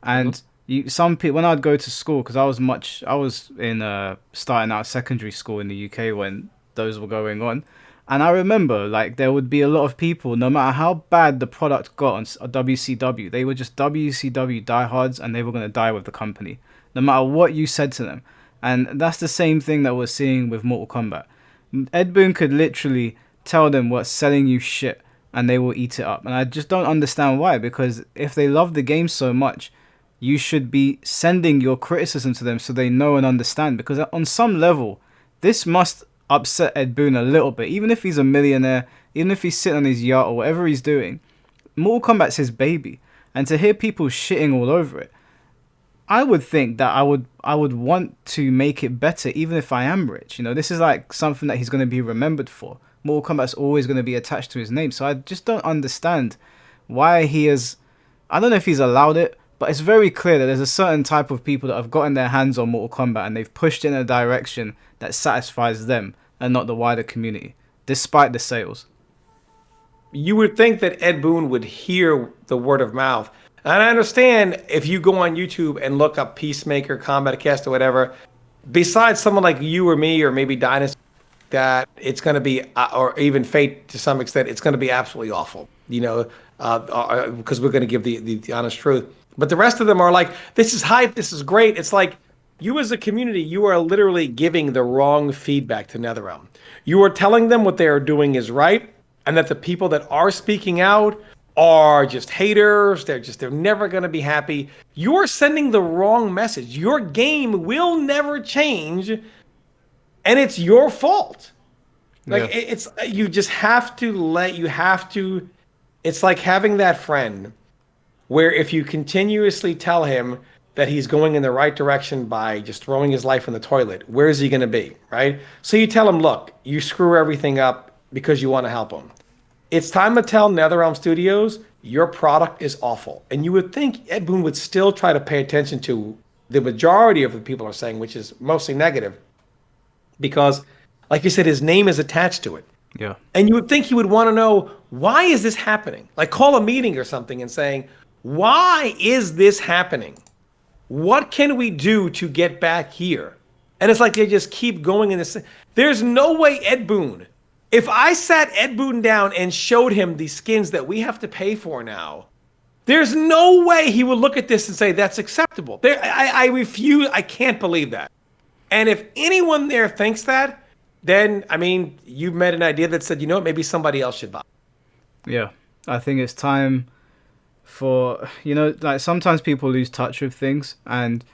and some people, when I'd go to school, because I was in starting out secondary school in the UK when those were going on, and I remember like there would be a lot of people, no matter how bad the product got on WCW, they were just WCW diehards, and they were going to die with the company, no matter what you said to them. And that's the same thing that we're seeing with Mortal Kombat. Ed Boon could literally tell them what's selling you shit, and they will eat it up. And I just don't understand why, because if they love the game so much, you should be sending your criticism to them so they know and understand, because on some level, this must upset Ed Boon a little bit. Even if he's a millionaire, even if he's sitting on his yacht or whatever he's doing, Mortal Kombat's his baby. And to hear people shitting all over it, I would think that I would want to make it better even if I am rich. You know, this is like something that he's going to be remembered for. Mortal Kombat's always going to be attached to his name. So I just don't understand why he is... I don't know if he's allowed it, but it's very clear that there's a certain type of people that have gotten their hands on Mortal Kombat and they've pushed it in a direction that satisfies them and not the wider community, despite the sales. You would think that Ed Boon would hear the word of mouth. And I understand if you go on YouTube and look up Peacemaker, Kombat Kast, or whatever, besides someone like you or me or maybe Dynasty, that it's going to be, or even Fate to some extent, it's going to be absolutely awful, you know, because we're going to give the honest truth. But the rest of them are like, this is hype, this is great. It's like, you as a community, you are literally giving the wrong feedback to NetherRealm. You are telling them what they are doing is right, and that the people that are speaking out are just haters. They're never going to be happy. You're sending the wrong message. Your game will never change, and it's your fault. Like it's you just have to. It's like having that friend where if you continuously tell him that he's going in the right direction by just throwing his life in the toilet, where is he going to be, right? So you tell him, look, you screw everything up because you want to help him. It's time to tell NetherRealm Studios, your product is awful. And you would think Ed Boon would still try to pay attention to the majority of the people are saying, which is mostly negative. Because, like you said, his name is attached to it. Yeah. And you would think he would want to know, why is this happening? Like call a meeting or something and saying, why is this happening? What can we do to get back here? And it's like they just keep going in this. There's no way Ed Boon, if I sat Ed Boon down and showed him the skins that we have to pay for now, there's no way he would look at this and say, that's acceptable. I refuse. I can't believe that. And if anyone there thinks that, then, I mean, you've met an idea that said, you know what, maybe somebody else should buy. Yeah, I think it's time for, you know, like sometimes people lose touch with things, and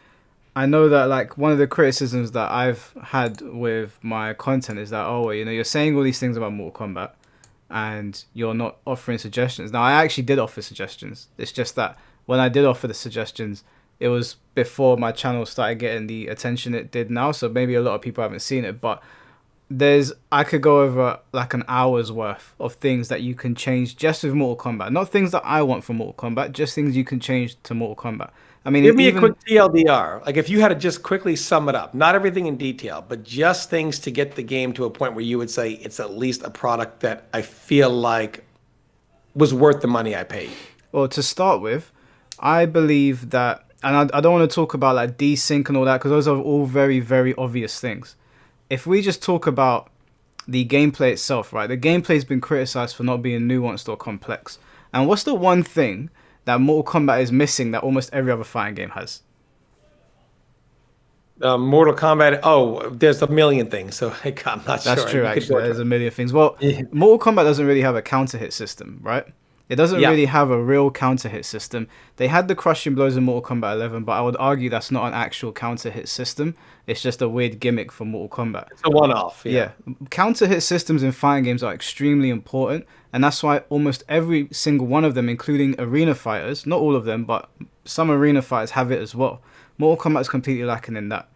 I know that like one of the criticisms that I've had with my content is that, oh, you know, you're saying all these things about Mortal Kombat and you're not offering suggestions. Now, I actually did offer suggestions. It's just that when I did offer the suggestions, it was before my channel started getting the attention it did now, so maybe a lot of people haven't seen it, but I could go over like an hour's worth of things that you can change just with Mortal Kombat. Not things that I want from Mortal Kombat, just things you can change to Mortal Kombat. I mean, Give me a even quick TLDR. Like if you had to just quickly sum it up, not everything in detail, but just things to get the game to a point where you would say it's at least a product that I feel like was worth the money I paid. well, to start with, I believe that, and I don't want to talk about like desync and all that because those are all very, very obvious things. If we just talk about the gameplay itself, right? The gameplay's been criticized for not being nuanced or complex. And what's the one thing that Mortal Kombat is missing that almost every other fighting game has? Mortal Kombat. Oh, there's a million things, so I'm not That's sure. true, You could go actually. There's through a million things. Well, it. Mortal Kombat doesn't really have a counter hit system, right? It doesn't Yeah, really have a real counter hit system. They had the crushing blows in Mortal Kombat 11, but I would argue that's not an actual counter hit system. It's just a weird gimmick for Mortal Kombat. it's a one-off. Yeah. Yeah, counter hit systems in fighting games are extremely important, and that's why almost every single one of them, including arena fighters, not all of them, but some arena fighters have it as well. Mortal Kombat is completely lacking in that.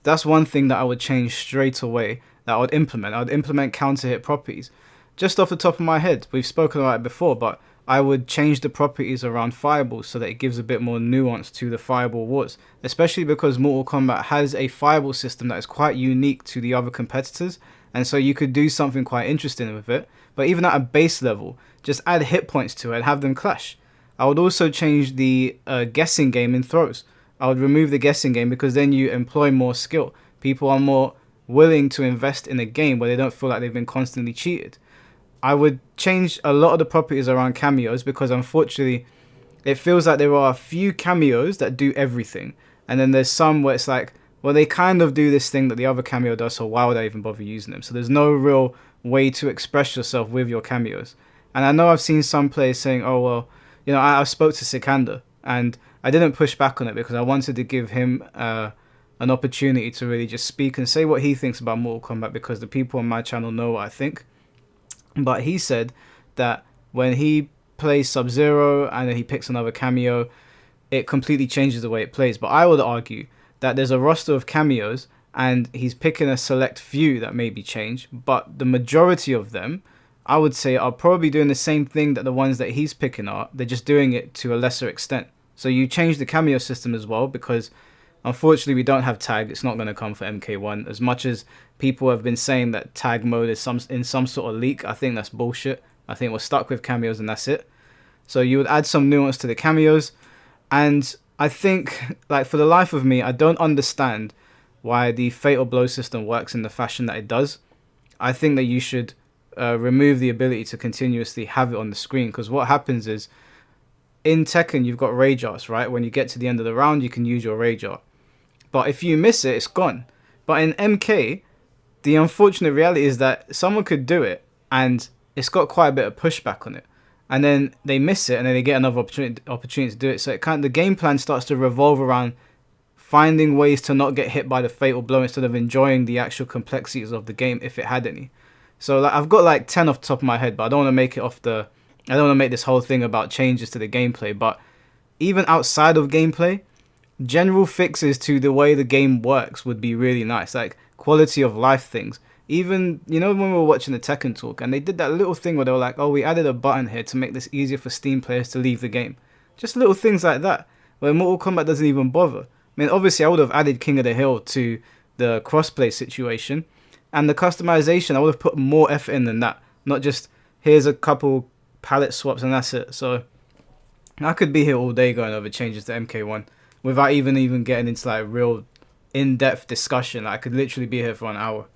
That's one thing that I would change straight away. That I would implement. I would implement counter hit properties. Just off the top of my head, we've spoken about it before, but I would change the properties around fireballs so that it gives a bit more nuance to the fireball wars, especially because Mortal Kombat has a fireball system that is quite unique to the other competitors, and so you could do something quite interesting with it. But even at a base level, just add hit points to it and have them clash. I would also change the guessing game in throws. I would remove the guessing game because then you employ more skill. People are more willing to invest in a game where they don't feel like they've been constantly cheated. I would change a lot of the properties around cameos because unfortunately it feels like there are a few cameos that do everything. And then there's some where it's like, well, they kind of do this thing that the other cameo does, so why would I even bother using them? So there's no real way to express yourself with your cameos. And I know I've seen some players saying, oh, well, I spoke to Sikander and I didn't push back on it because I wanted to give him an opportunity to really just speak and say what he thinks about Mortal Kombat because the people on my channel know what I think. But he said that when he plays Sub-Zero and then he picks another cameo, it completely changes the way it plays. But I would argue that there's a roster of cameos and he's picking a select few that maybe change, but the majority of them, I would say, are probably doing the same thing that the ones that he's picking are. They're just doing it to a lesser extent. So you change the cameo system as well because unfortunately we don't have tag. It's not going to come for MK1. As much as people have been saying that tag mode is in some sort of leak, I think that's bullshit. I think we're stuck with cameos and that's it. So you would add some nuance to the cameos. And I think, like, for the life of me, I don't understand why the Fatal Blow system works in the fashion that it does. I think that you should remove the ability to continuously have it on the screen because what happens is in Tekken you've got rage arts, right? When you get to the end of the round you can use your rage art. But if you miss it, it's gone. But in MK, the unfortunate reality is that someone could do it and it's got quite a bit of pushback on it. And then they miss it and then they get another opportunity to do it. So the game plan starts to revolve around finding ways to not get hit by the fatal blow instead of enjoying the actual complexities of the game if it had any. So like, I've got like 10 off the top of my head, but I don't want to make it I don't want to make this whole thing about changes to the gameplay. But even outside of gameplay, general fixes to the way the game works would be really nice. Like quality of life things. Even, when we were watching the Tekken talk and they did that little thing where they were like, oh, we added a button here to make this easier for Steam players to leave the game. Just little things like that, where Mortal Kombat doesn't even bother. I mean, obviously I would have added King of the Hill to the crossplay situation. And the customization, I would have put more effort in than that. Not just, here's a couple palette swaps and that's it. So I could be here all day going over changes to MK1 without even getting into like real in-depth discussion. I could literally be here for an hour.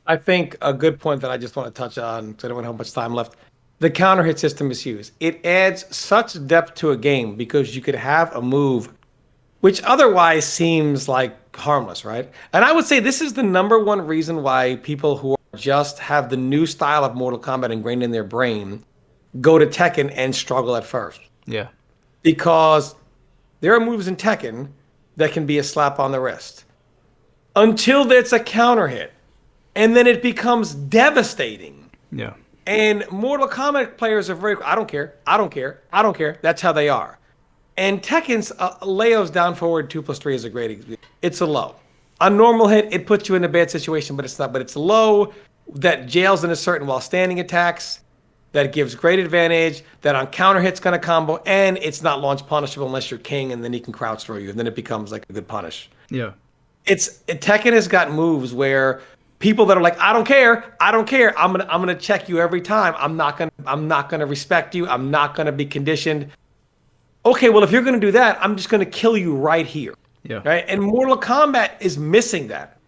I think a good point that I just want to touch on, because I don't have much time left. The counter hit system is huge. It adds such depth to a game because you could have a move which otherwise seems like harmless, right? And I would say this is the number one reason why people who just have the new style of Mortal Kombat ingrained in their brain go to Tekken and struggle at first. Yeah. Because there are moves in Tekken that can be a slap on the wrist until there's a counter hit. And then it becomes devastating. Yeah. And Mortal Kombat players are very, I don't care. That's how they are. And Tekken's Leo's down forward 2+3 is a great example. It's a low. A normal hit, it puts you in a bad situation, but it's not. But it's low, that jails in a certain while standing attacks, that gives great advantage, that on counter hit's going to combo, and it's not launch punishable unless you're king, and then he can crouch throw you, and then it becomes like a good punish. Yeah. Tekken has got moves where people that are like, I don't care, I'm gonna check you every time. I'm not gonna respect you. I'm not gonna be conditioned. Okay, well if you're gonna do that, I'm just gonna kill you right here. Yeah. Right? And Mortal Kombat is missing that.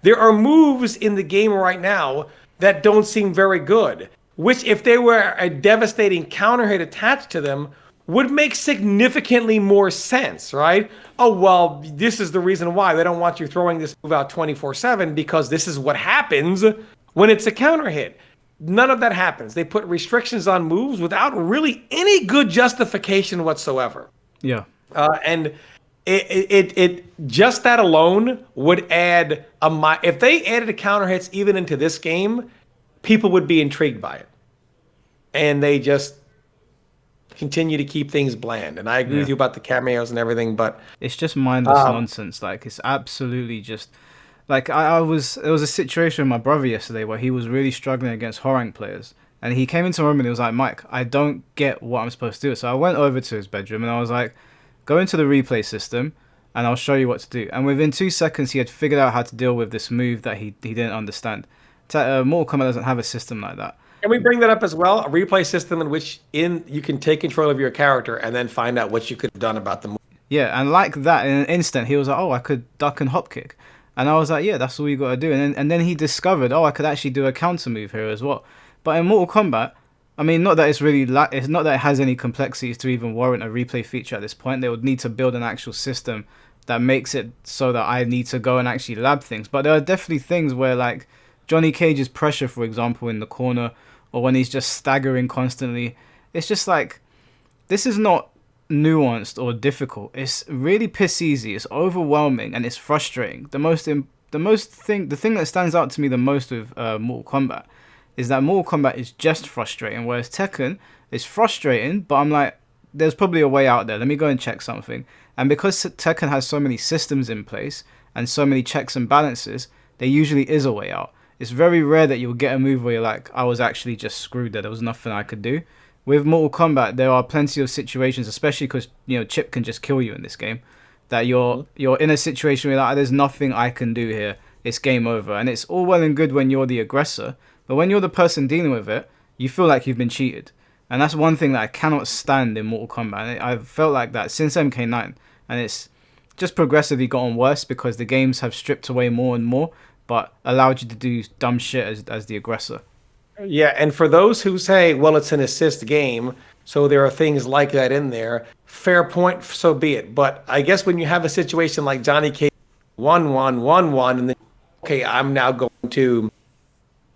There are moves in the game right now that don't seem very good, which if they were a devastating counter hit attached to them would make significantly more sense, right? Oh, well, this is the reason why they don't want you throwing this move out 24/7 because this is what happens when it's a counter hit. None of that happens. They put restrictions on moves without really any good justification whatsoever. Yeah. And it just that alone would add if they added a counter hits even into this game, people would be intrigued by it. And they just continue to keep things bland. And I agree with you about the cameos and everything, but it's just mindless nonsense. Like, it's absolutely just like there was a situation with my brother yesterday where he was really struggling against Horang players, and he came into my room and he was like, Mike, I don't get what I'm supposed to do. So I went over to his bedroom and I was like, go into the replay system and I'll show you what to do. And within 2 seconds he had figured out how to deal with this move that he didn't understand. Mortal Kombat doesn't have a system like that. Can we bring that up as well? A replay system in which you can take control of your character and then find out what you could have done about the move. Yeah, and like that, in an instant, he was like, oh, I could duck and hop kick. And I was like, yeah, that's all you got to do. And then he discovered, oh, I could actually do a counter move here as well. But in Mortal Kombat, I mean, not that it's not that it has any complexities to even warrant a replay feature at this point. They would need to build an actual system that makes it so that I need to go and actually lab things. But there are definitely things where, like, Johnny Cage's pressure, for example, in the corner, or when he's just staggering constantly, it's just like, this is not nuanced or difficult. It's really piss easy. It's overwhelming and it's frustrating. The thing that stands out to me the most with Mortal Kombat is that Mortal Kombat is just frustrating, whereas Tekken is frustrating, but I'm like, there's probably a way out there. Let me go and check something. And because Tekken has so many systems in place and so many checks and balances, there usually is a way out. It's very rare that you'll get a move where you're like, I was actually just screwed there. There was nothing I could do. With Mortal Kombat, there are plenty of situations, especially because, Chip can just kill you in this game, that you're in a situation where like, there's nothing I can do here. It's game over. And it's all well and good when you're the aggressor, but when you're the person dealing with it, you feel like you've been cheated. And that's one thing that I cannot stand in Mortal Kombat. And I've felt like that since MK9. And it's just progressively gotten worse because the games have stripped away more and more, but allowed you to do dumb shit as the aggressor. Yeah, and for those who say, well, it's an assist game, so there are things like that in there, fair point, so be it. But I guess when you have a situation like Johnny Cage 1-1, 1-1, and then, okay, I'm now going to,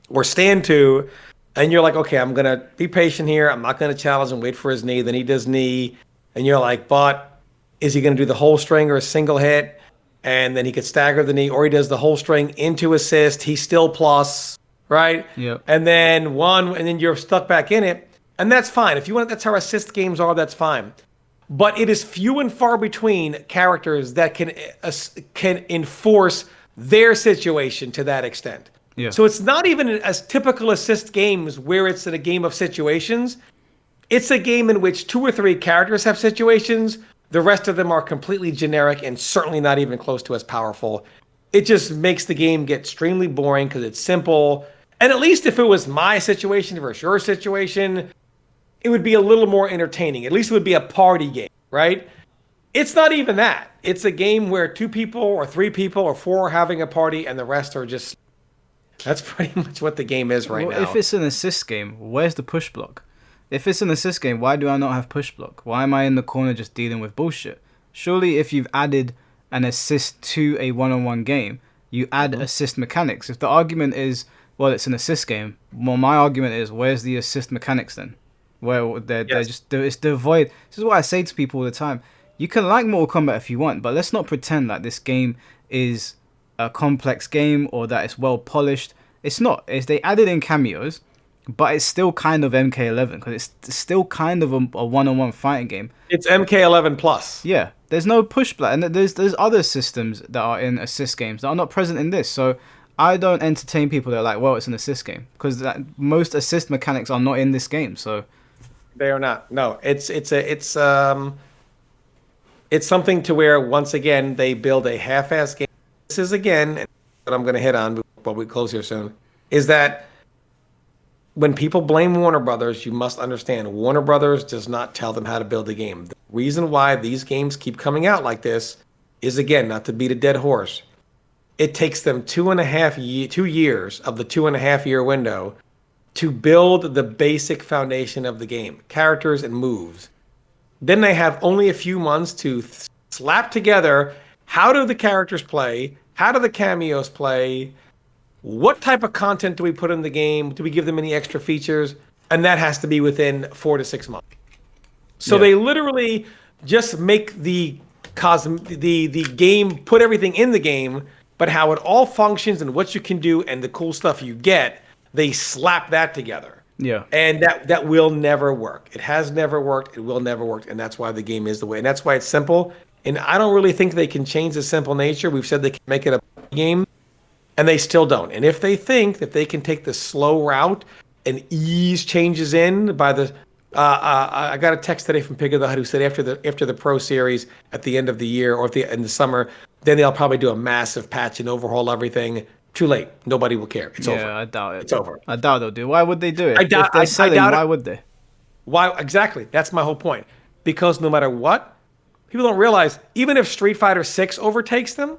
or stand to, and you're like, okay, I'm going to be patient here. I'm not going to challenge and wait for his knee. Then he does knee, and you're like, but is he going to do the whole string or a single hit? And then he could stagger the knee, or he does the whole string into assist. He's still plus, right? Yep. And then and then you're stuck back in it. And that's fine. If you want, that's how assist games are, that's fine. But it is few and far between characters that can enforce their situation to that extent. Yeah. So it's not even as typical assist games where it's in a game of situations. It's a game in which 2 or 3 characters have situations. The rest of them are completely generic and certainly not even close to as powerful. It just makes the game get extremely boring because it's simple. And at least if it was my situation versus your situation, it would be a little more entertaining. At least it would be a party game, right? It's not even that. It's a game where 2 people or 3 people or 4 are having a party and the rest are just... That's pretty much what the game is right now. If it's an assist game, where's the push block? If it's an assist game, why do I not have push block? Why am I in the corner just dealing with bullshit? Surely if you've added an assist to a one-on-one game, you add assist mechanics. If the argument is, well, it's an assist game, well, my argument is, where's the assist mechanics then? Where it's devoid. This is what I say to people all the time. You can like Mortal Kombat if you want, but let's not pretend that this game is a complex game or that it's well polished. It's not. They added in cameos, but it's still kind of MK11 because it's still kind of a one-on-one fighting game. It's MK11 plus. Yeah, there's no push button, and there's other systems that are in assist games that are not present in this. So I don't entertain people that are like, well, it's an assist game because most assist mechanics are not in this game. So They are not. No, it's something to where once again they build a half-ass game. This is again what I'm going to hit on before we close here soon. Is that when people blame Warner Brothers, you must understand Warner Brothers does not tell them how to build a game. The reason why these games keep coming out like this is, again, not to beat a dead horse. It takes them 2 years of the 2.5 year window to build the basic foundation of the game, characters and moves. Then they have only a few months to slap together how do the characters play, how do the cameos play, what type of content do we put in the game, do we give them any extra features, and that has to be within 4 to 6 months. So they literally just make the game, put everything in the game, but how it all functions and what you can do and the cool stuff you get, they slap that together. yeah, And that will never work. It has never worked. It will never work. And that's why the game is the way. And that's why it's simple. And I don't really think they can change the simple nature. We've said they can make it a game, and they still don't. And if they think that they can take the slow route and ease changes in by the I got a text today from Pig of the Hut who said after the Pro Series at the end of the year or in the summer, then they'll probably do a massive patch and overhaul everything. Too late. Nobody will care. It's over. yeah. I doubt it. It's over. I doubt they'll do. Why would they do it? I doubt- If they're I selling, doubt it. why would they? Why exactly? That's my whole point. Because no matter what, people don't realize even if Street Fighter 6 overtakes them,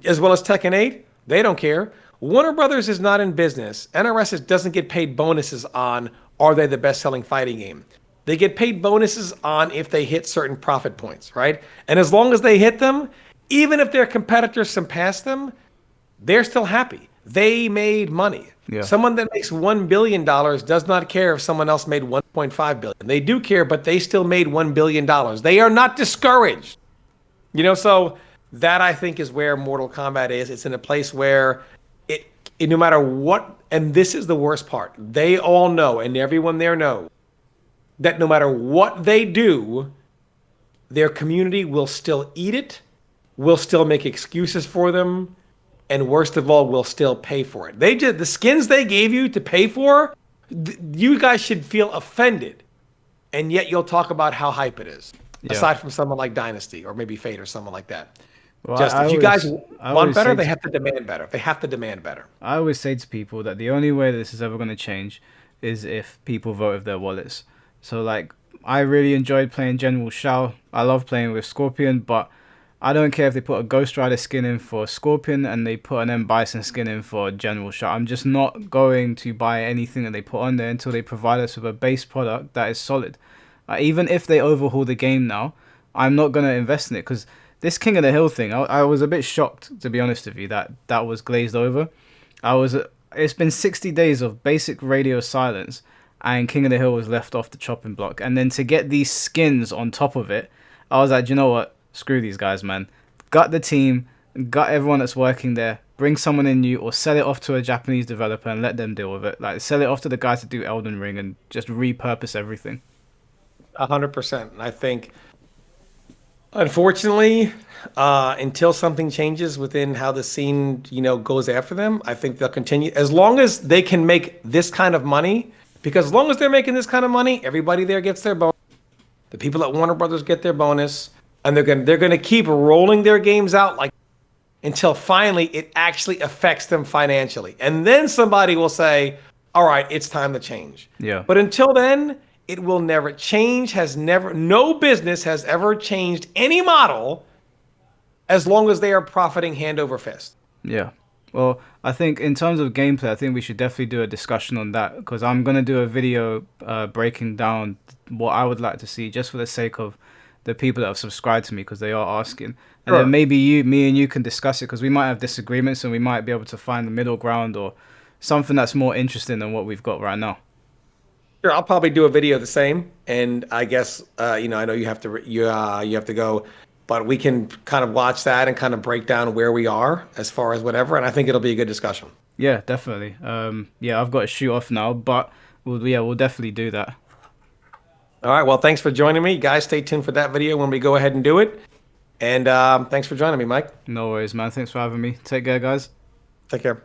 as well as Tekken 8, they don't care. Warner Brothers is not in business. NRS doesn't get paid bonuses on are they the best-selling fighting game. They get paid bonuses on if they hit certain profit points, right? And as long as they hit them, even if their competitors surpass them, they're still happy. They made money. Yeah. Someone that makes $1 billion does not care if someone else made $1.5 billion. They do care, but they still made $1 billion. They are not discouraged. So that I think is where Mortal Kombat is. It's in a place where it no matter what, and this is the worst part, they all know, and everyone there knows, that no matter what they do, their community will still eat it, will still make excuses for them, and worst of all, will still pay for it. The skins they gave you to pay for, you guys should feel offended, and yet you'll talk about how hype it is. Yeah. Aside from someone like Dynasty or maybe Fate or someone like that. Well, Just I if you always- guys I want always better, say they to- have to demand better. They have to demand better. I always say to people that the only way that this is ever going to change is if people vote with their wallets. So, like, I really enjoyed playing General Shao. I love playing with Scorpion, but I don't care if they put a Ghost Rider skin in for Scorpion and they put an M. Bison skin in for General Shao. I'm just not going to buy anything that they put on there until they provide us with a base product that is solid. Even if they overhaul the game now, I'm not going to invest in it because this King of the Hill thing, I was a bit shocked, to be honest with you, that was glazed over. It's been 60 days of basic radio silence and King of the Hill was left off the chopping block. And then to get these skins on top of it, I was like, do you know what? Screw these guys, man. Gut the team, gut everyone that's working there, bring someone in new or sell it off to a Japanese developer and let them deal with it. Like, sell it off to the guys that do Elden Ring and just repurpose everything. 100%. And I think, unfortunately, until something changes within how the scene, goes after them, I think they'll continue. As long as they can make this kind of money, because as long as they're making this kind of money, everybody there gets their bonus. The people at Warner Brothers get their bonus, and they're gonna keep rolling their games out like until finally it actually affects them financially, and then somebody will say, "All right, it's time to change." Yeah. But until then, it will never change. No business has ever changed any model as long as they are profiting hand over fist. Yeah. Well, I think in terms of gameplay, I think we should definitely do a discussion on that because I'm going to do a video breaking down what I would like to see just for the sake of the people that have subscribed to me because they are asking. And Sure. then maybe me and you can discuss it because we might have disagreements and we might be able to find the middle ground or something that's more interesting than what we've got right now. Sure, I'll probably do a video the same, and I guess I know you have to go. but we can kind of watch that and kind of break down where we are as far as whatever. And I think it'll be a good discussion. Yeah, definitely. Yeah, I've got to shoot off now, but we'll definitely do that. All right. Well, thanks for joining me. Guys, stay tuned for that video when we go ahead and do it. And thanks for joining me, Mike. No worries, man. Thanks for having me. Take care, guys. Take care.